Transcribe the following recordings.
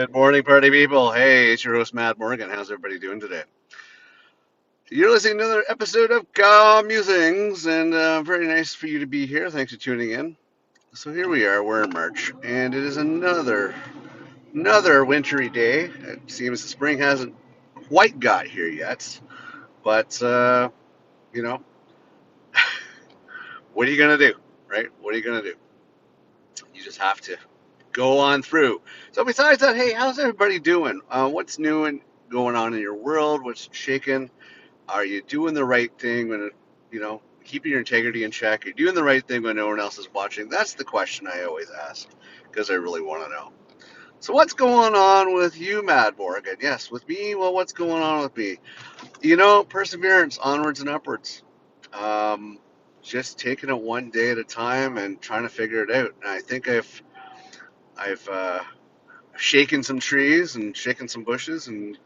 Good morning, party people. Hey, it's your host, Matt Morgan. How's everybody doing today? You're listening to another episode of Musings, and very nice for you to be here. Thanks for tuning in. So here we are. We're in March, and it is another wintry day. It seems the spring hasn't quite got here yet, but you know, what are you gonna do, right? What are you gonna do? You just have to go on through. So besides that, hey, how's everybody doing? What's new and going on in your world? What's shaking? Are you doing the right thing when, keeping your integrity in check? Are you doing the right thing when no one else is watching? That's the question I always ask because I really want to know. So what's going on with you, Mad Morgan? Yes, with me. Well, what's going on with me? Perseverance, onwards and upwards. Um, just taking it one day at a time and trying to figure it out. And I think I've shaken some trees and shaken some bushes and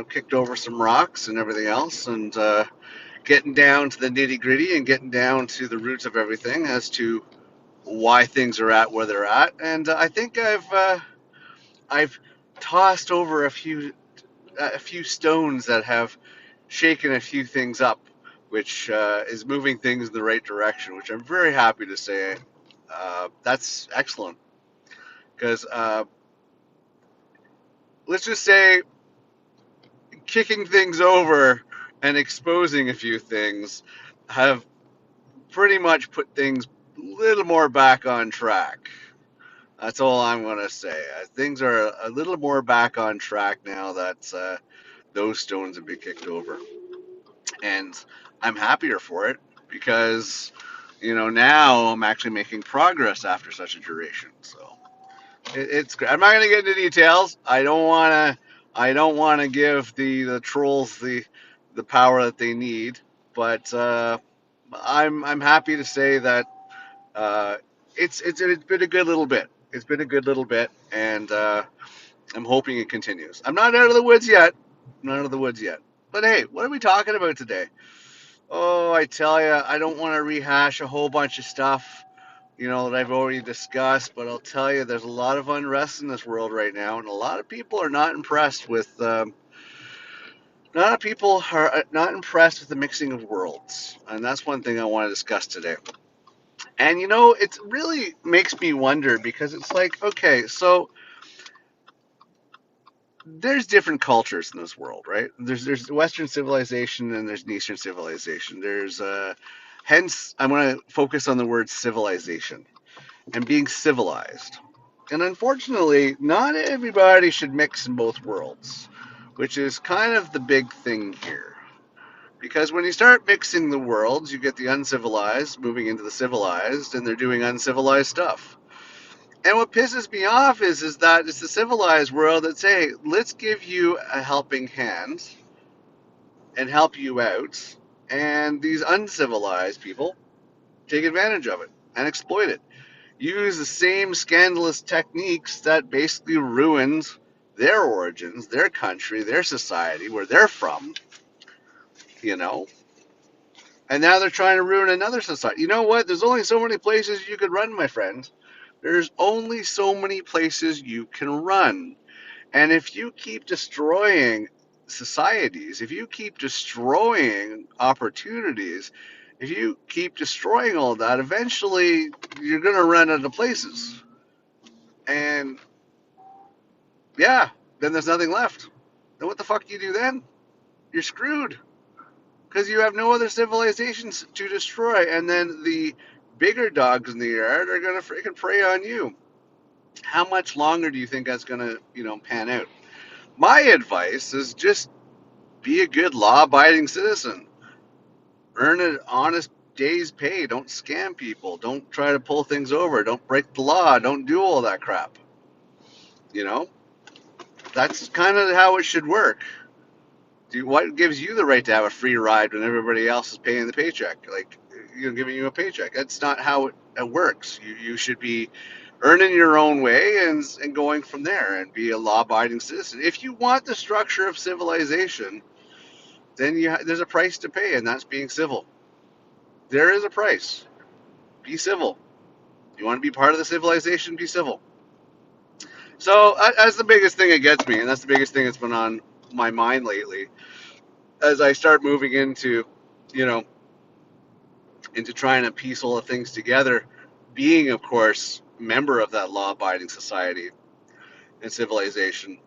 kicked over some rocks and everything else and getting down to the nitty gritty and getting down to the roots of everything as to why things are at where they're at. And I think I've tossed over a few stones that have shaken a few things up, which is moving things in the right direction, which I'm very happy to say. That's excellent because let's just say kicking things over and exposing a few things have pretty much put things a little more back on track. That's all I'm going to say. Things are a little more back on track now that those stones have been kicked over. And I'm happier for it because, now I'm actually making progress after such a duration. So it's great. I'm not going to get into details. I don't want to give the trolls the power that they need, but I'm happy to say that uh, it's been a good little bit. It's been a good little bit, and I'm hoping it continues. I'm not out of the woods yet. I'm not out of the woods yet. But hey, what are we talking about today? Oh, I tell you, I don't want to rehash a whole bunch of stuff, that I've already discussed. But I'll tell you, there's a lot of unrest in this world right now, and a lot of people are not impressed with. A lot of people are not impressed with the mixing of worlds, and that's one thing I want to discuss today. And it really makes me wonder because it's like, okay, so there's different cultures in this world, right? There's Western civilization and there's Eastern civilization. There's hence I'm going to focus on the word civilization and being civilized. And unfortunately, not everybody should mix in both worlds, which is kind of the big thing here. Because when you start mixing the worlds, you get the uncivilized moving into the civilized, and they're doing uncivilized stuff. And what pisses me off is that it's the civilized world that say, let's give you a helping hand and help you out. And these uncivilized people take advantage of it and exploit it. Use the same scandalous techniques that basically ruined their origins, their country, their society, where they're from, you know. And now they're trying to ruin another society. You know what? There's only so many places you could run, my friend. There's only so many places you can run. And if you keep destroying societies, if you keep destroying opportunities, if you keep destroying all that, eventually you're going to run out of places. And yeah, then there's nothing left. Then what the fuck do you do then? You're screwed because you have no other civilizations to destroy. And then the bigger dogs in the yard are going to freaking prey on you. How much longer do you think that's going to, pan out? My advice is just be a good law-abiding citizen. Earn an honest day's pay. Don't scam people. Don't try to pull things over. Don't break the law. Don't do all that crap. You know, that's kind of how it should work. What gives you the right to have a free ride when everybody else is paying the paycheck? Like, giving you a paycheck. That's not how it works. You should be earning your own way and going from there and be a law-abiding citizen. If you want the structure of civilization, then there's a price to pay, and that's being civil. There is a price. Be civil. You want to be part of the civilization, be civil. So that's the biggest thing that gets me, and that's the biggest thing that's been on my mind lately. As I start moving into, you know, into trying to piece all the things together, being, of course, member of that law-abiding society and civilization,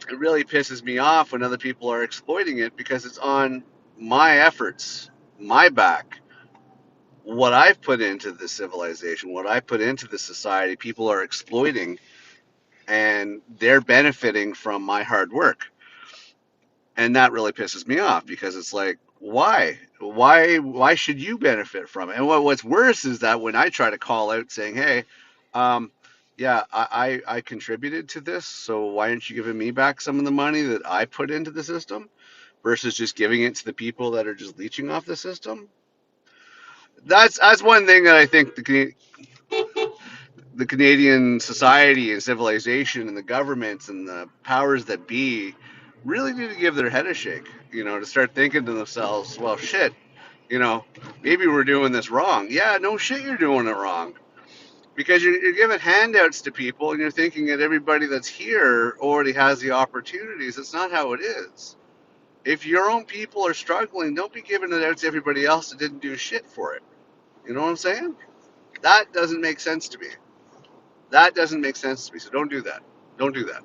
it really pisses me off when other people are exploiting it because it's on my efforts, my back, what I've put into this civilization, what I put into this society. People are exploiting, and they're benefiting from my hard work, and that really pisses me off because it's like, why should you benefit from it? And what's worse is that when I try to call out saying, hey, um, yeah, I contributed to this, so why aren't you giving me back some of the money that I put into the system versus just giving it to the people that are just leeching off the system? That's one thing that I think the Canadian society and civilization and the governments and the powers that be really need to give their head a shake, to start thinking to themselves, well, shit, maybe we're doing this wrong. Yeah, no shit, you're doing it wrong. Because you're giving handouts to people and you're thinking that everybody that's here already has the opportunities. It's not how it is. If your own people are struggling, don't be giving it out to everybody else that didn't do shit for it. You know what I'm saying? That doesn't make sense to me. That doesn't make sense to me. So don't do that. Don't do that.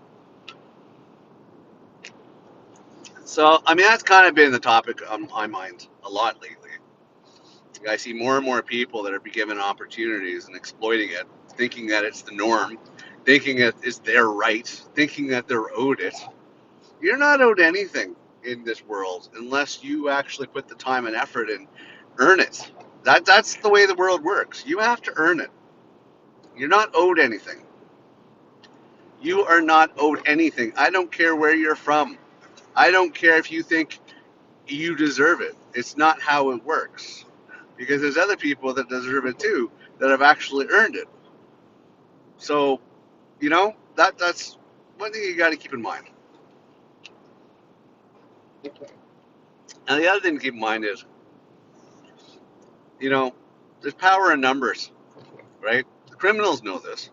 So, I mean, that's kind of been the topic on my mind a lot lately. I see more and more people that are being given opportunities and exploiting it, thinking that it's the norm, thinking that it's their right, thinking that they're owed it. You're not owed anything in this world unless you actually put the time and effort and earn it. That's the way the world works. You have to earn it. You're not owed anything. You are not owed anything. I don't care where you're from. I don't care if you think you deserve it. It's not how it works. Because there's other people that deserve it too that have actually earned it. So, that's one thing you got to keep in mind. And the other thing to keep in mind is, you know, there's power in numbers, right? The criminals know this.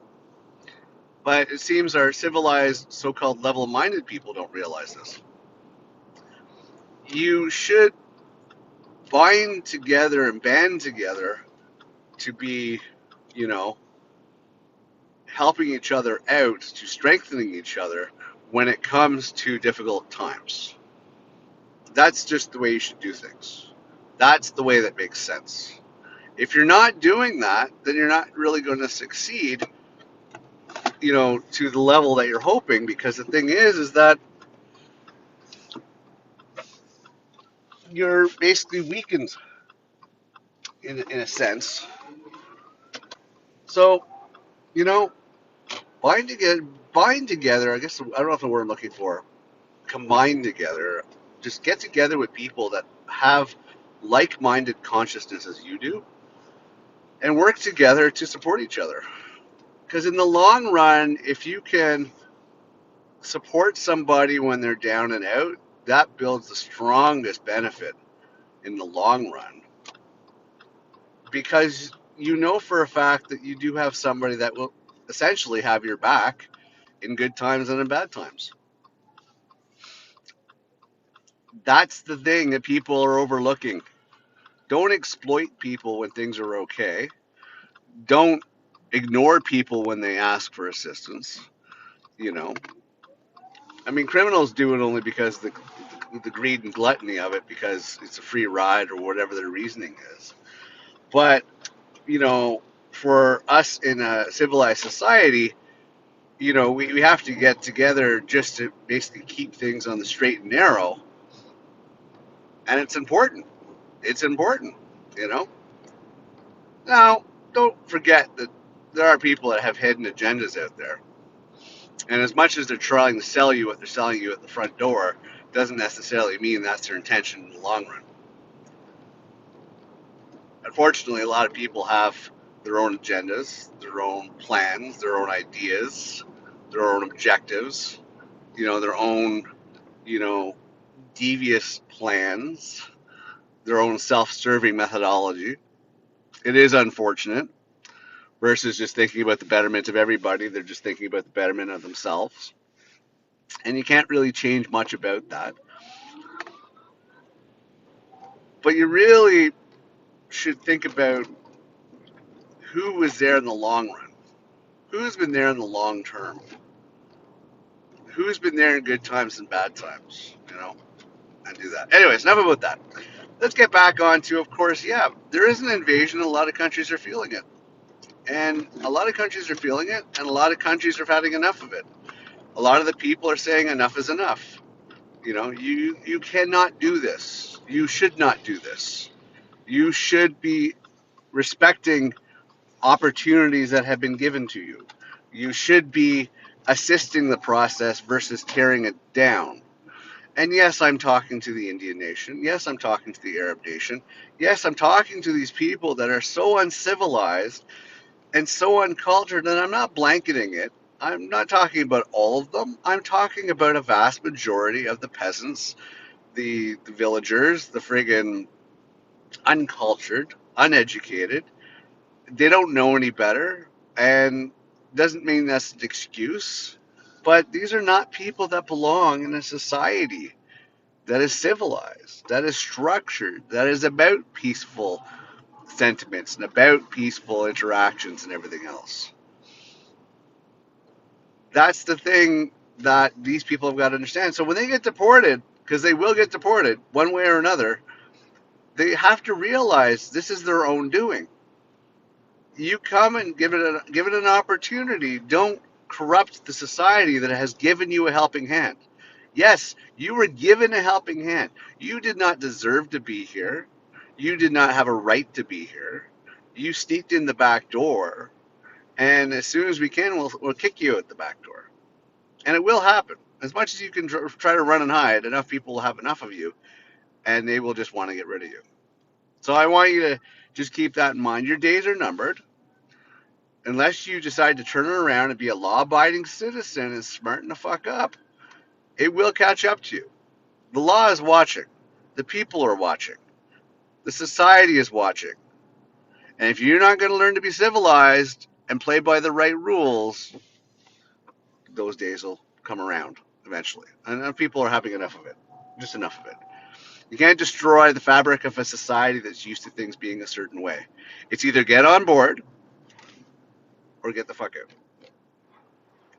But it seems our civilized, so called level minded people don't realize this. You should bind together and band together to be, you know, helping each other out, to strengthening each other when it comes to difficult times. That's just the way you should do things. That's the way that makes sense. If you're not doing that, then you're not really going to succeed, to the level that you're hoping, because the thing is that you're basically weakened in a sense. So, you know, bind together, I guess, I don't know if the word I'm looking for, combine together, just get together with people that have like-minded consciousness as you do and work together to support each other. Because in the long run, if you can support somebody when they're down and out, that builds the strongest benefit in the long run. Because you know for a fact that you do have somebody that will essentially have your back in good times and in bad times. That's the thing that people are overlooking. Don't exploit people when things are okay. Don't ignore people when they ask for assistance. You know, I mean, criminals do it only because the greed and gluttony of it, because it's a free ride or whatever their reasoning is. But for us in a civilized society, we have to get together just to basically keep things on the straight and narrow, and it's important. It's important, you know. Now, don't forget that there are people that have hidden agendas out there. And as much as they're trying to sell you what they're selling you at the front door, doesn't necessarily mean that's their intention in the long run. Unfortunately, a lot of people have their own agendas, their own plans, their own ideas, their own objectives, their own, you know, devious plans, their own self-serving methodology. It is unfortunate, versus just thinking about the betterment of everybody. They're just thinking about the betterment of themselves. And you can't really change much about that. But you really should think about who was there in the long run. Who's been there in the long term? Who's been there in good times and bad times? And do that. Anyways, enough about that. Let's get back on to, of course, yeah, there is an invasion. A lot of countries are feeling it. And a lot of countries are feeling it, and a lot of countries are having enough of it. A lot of the people are saying enough is enough. You cannot do this. You should not do this. You should be respecting opportunities that have been given to you. You should be assisting the process versus tearing it down. And yes, I'm talking to the Indian nation. Yes, I'm talking to the Arab nation. Yes, I'm talking to these people that are so uncivilized and so uncultured, and I'm not blanketing it. I'm not talking about all of them. I'm talking about a vast majority of the peasants, the villagers, the friggin' uncultured, uneducated. They don't know any better, and doesn't mean that's an excuse. But these are not people that belong in a society that is civilized, that is structured, that is about peaceful sentiments and about peaceful interactions and everything else. That's the thing that these people have got to understand. So when they get deported, because they will get deported one way or another, they have to realize this is their own doing. You come and give it an opportunity. Don't corrupt the society that has given you a helping hand. Yes, you were given a helping hand. You did not deserve to be here. You did not have a right to be here. You sneaked in the back door, and as soon as we can, we'll kick you out the back door. And it will happen. As much as you can try to run and hide, enough people will have enough of you, and they will just want to get rid of you. So I want you to just keep that in mind. Your days are numbered. Unless you decide to turn it around and be a law-abiding citizen and smarten the fuck up, it will catch up to you. The law is watching. The people are watching. The society is watching. And if you're not going to learn to be civilized and play by the right rules, those days will come around eventually. And people are having enough of it. Just enough of it. You can't destroy the fabric of a society that's used to things being a certain way. It's either get on board or get the fuck out.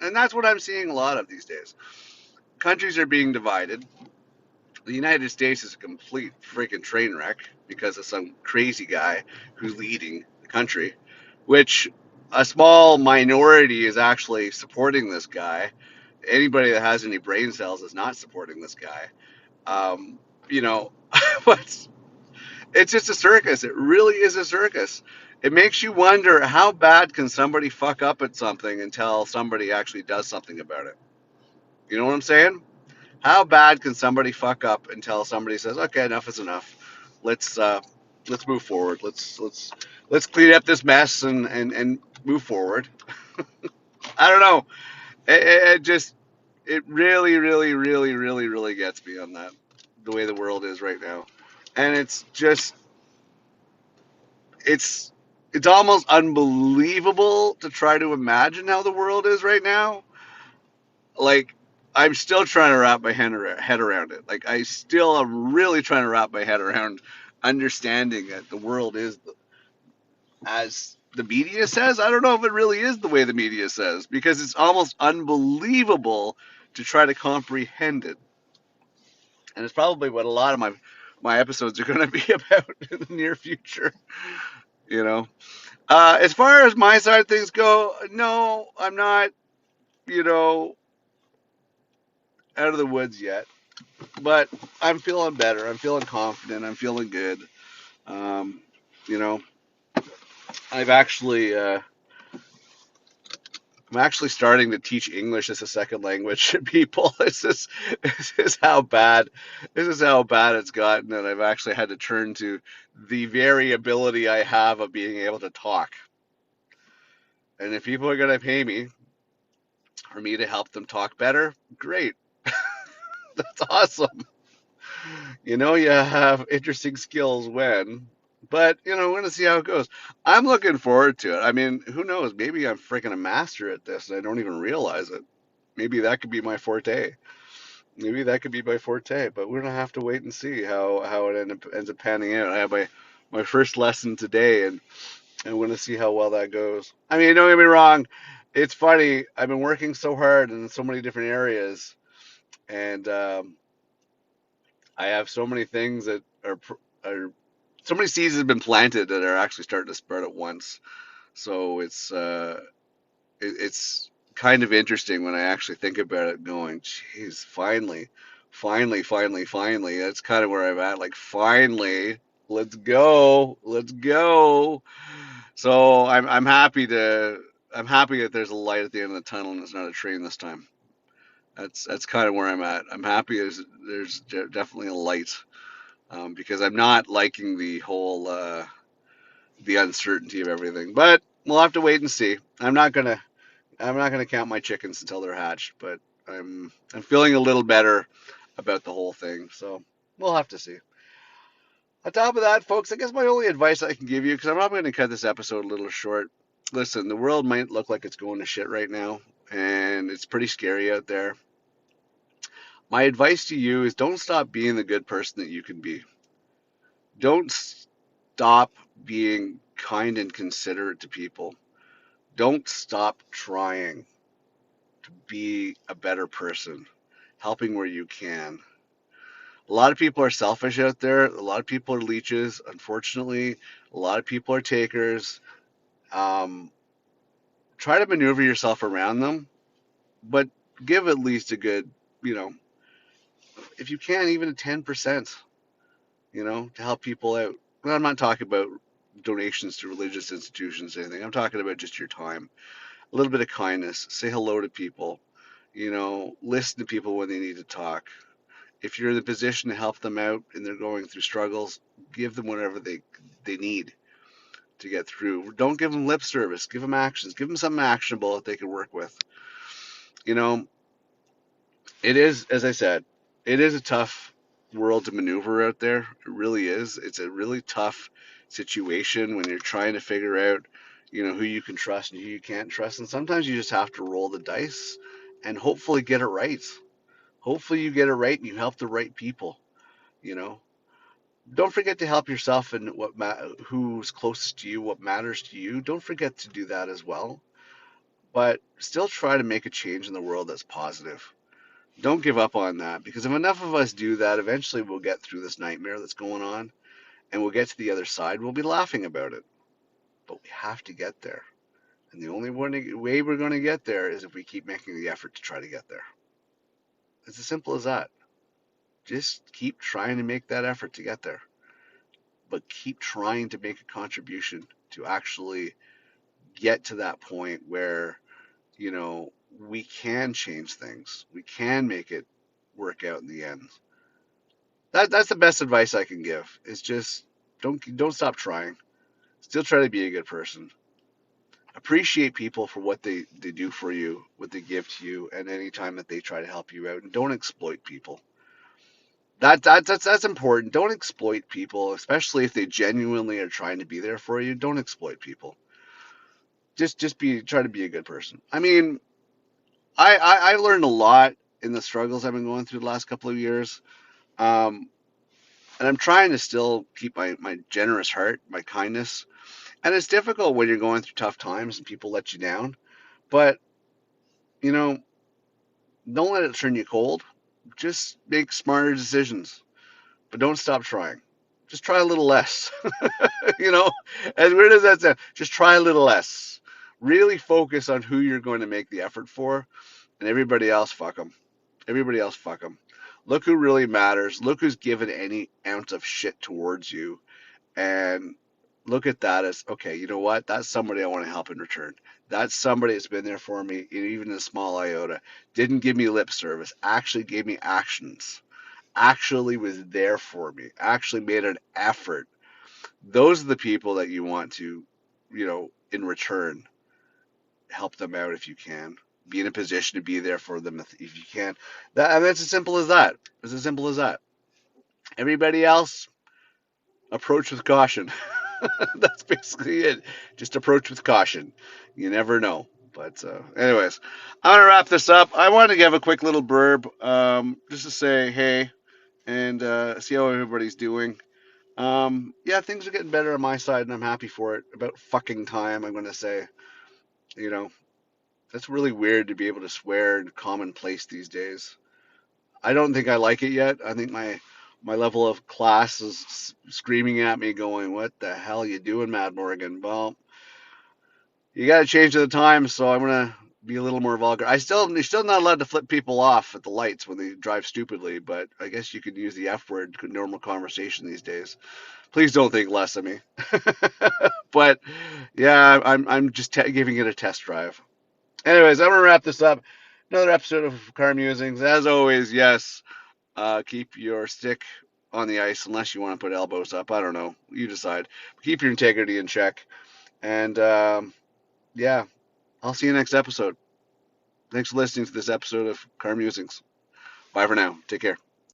And that's what I'm seeing a lot of these days. Countries are being divided. The United States is a complete freaking train wreck because of some crazy guy who's leading the country, which a small minority is actually supporting this guy. Anybody that has any brain cells is not supporting this guy. Um, you know, but it's just a circus. It really is a circus. It makes you wonder how bad can somebody fuck up at something until somebody actually does something about it. You know what I'm saying? How bad can somebody fuck up until somebody says, "Okay, enough is enough. Let's uh, let's move forward. Let's clean up this mess and move forward." I don't know. It just it really really gets me on that the way the world is right now, and it's just it's it's almost unbelievable to try to imagine how the world is right now. Like, I'm still trying to wrap my head around it. Like, I still am really trying to wrap my head around understanding that the world is as the media says. I don't know if it really is the way the media says, because it's almost unbelievable to try to comprehend it. And it's probably what a lot of my episodes are going to be about in the near future. You know, as far as my side of things go, no, I'm not. You know, out of the woods yet, but I'm feeling better. I'm feeling confident. I'm feeling good. Um, you know, I've actually I'm actually starting to teach English as a second language to people. This is how bad it's gotten, and I've actually had to turn to the very ability I have of being able to talk. And if people are gonna pay me for me to help them talk better, great. That's awesome. You have interesting skills when But we're gonna see how it goes. I'm looking forward to it. I mean, who knows? Maybe I'm freaking a master at this and I don't even realize it. Maybe that could be my forte. Maybe that could be my forte. But we're gonna have to wait and see how it ends up panning out. I have my first lesson today, and I'm gonna see how well that goes. I mean, don't get me wrong. It's funny. I've been working so hard in so many different areas, and I have so many things that are so many seeds have been planted that are actually starting to spread at once. So it's kind of interesting when I actually think about it, going, "Geez, finally, finally, finally, finally." That's kind of where I'm at. Like, finally, let's go. So I'm happy that there's a light at the end of the tunnel and it's not a train this time. That's kind of where I'm at. I'm happy there's definitely a light, because I'm not liking the uncertainty of everything. But we'll have to wait and see. I'm not gonna count my chickens until they're hatched, but I'm feeling a little better about the whole thing. So we'll have to see. On top of that, folks, I guess my only advice I can give you, because I'm probably going to cut this episode a little short. Listen, the world might look like it's going to shit right now, and it's pretty scary out there. My advice to you is don't stop being the good person that you can be. Don't stop being kind and considerate to people. Don't stop trying to be a better person, helping where you can. A lot of people are selfish out there. A lot of people are leeches. Unfortunately, a lot of people are takers. Um, Try to maneuver yourself around them, but give at least a good, you know, if you can, even a 10%, to help people out. Well, I'm not talking about donations to religious institutions or anything. I'm talking about just your time. A little bit of kindness. Say hello to people. Listen to people when they need to talk. If you're in the position to help them out and they're going through struggles, give them whatever they need to get through. Don't give them lip service. Give them actions. Give them something actionable that they can work with. You know, it is, as I said, it is a tough world to maneuver out there. It really is. It's a really tough situation when you're trying to figure out, who you can trust and who you can't trust. And sometimes you just have to roll the dice and hopefully get it right. Hopefully you get it right and you help the right people. You know, don't forget to help yourself and who's closest to you, what matters to you. Don't forget to do that as well. But still try to make a change in the world that's positive. Don't give up on that, because if enough of us do that, eventually we'll get through this nightmare that's going on and we'll get to the other side. We'll be laughing about it, but we have to get there. And the only way we're going to get there is if we keep making the effort to try to get there. It's as simple as that. Just keep trying to make that effort to get there, but keep trying to make a contribution to actually get to that point where, we can change things. We can make it work out in the end. That's the best advice I can give. Is just don't stop trying. Still try to be a good person. Appreciate people for what they do for you, what they give to you, and any time that they try to help you out. And don't exploit people. That's important. Don't exploit people, especially if they genuinely are trying to be there for you. Don't exploit people. Just try to be a good person. I mean, I learned a lot in the struggles I've been going through the last couple of years. Um, and I'm trying to still keep my generous heart, my kindness. And it's difficult when you're going through tough times and people let you down. But, you know, don't let it turn you cold. Just make smarter decisions, but don't stop trying. Just try a little less. you know, as weird as that sounds, just try a little less. Really focus on who you're going to make the effort for, and everybody else, fuck them. Everybody else, fuck them. Look who really matters. Look who's given any ounce of shit towards you, and look at that as, okay, you know what? That's somebody I want to help in return. That's somebody that's been there for me, even in a small iota. Didn't give me lip service, actually gave me actions, actually was there for me, actually made an effort. Those are the people that you want to, in return, help them out if you can. Be in a position to be there for them if you can. That's as simple as that. It's as simple as that. Everybody else, approach with caution. That's basically it. Just approach with caution. You never know. But anyways, I'm gonna wrap this up. I wanted to give a quick little blurb, just to say hey and see how everybody's doing. Yeah, things are getting better on my side, and I'm happy for it. About fucking time, I'm gonna say. You know, that's really weird to be able to swear and commonplace these days. I don't think I like it yet. I think my level of class is screaming at me, going, "What the hell are you doing, Mad Morgan?" Well, you got to change to the times, so I'm gonna be a little more vulgar. You're still not allowed to flip people off at the lights when they drive stupidly, but I guess you could use the F word in normal conversation these days. Please don't think less of me. But yeah, I'm just giving it a test drive. Anyways, I'm gonna wrap this up. Another episode of Car Musings. As always, yes, keep your stick on the ice unless you want to put elbows up. I don't know. You decide. Keep your integrity in check. And yeah, I'll see you next episode. Thanks for listening to this episode of Car Musings. Bye for now. Take care.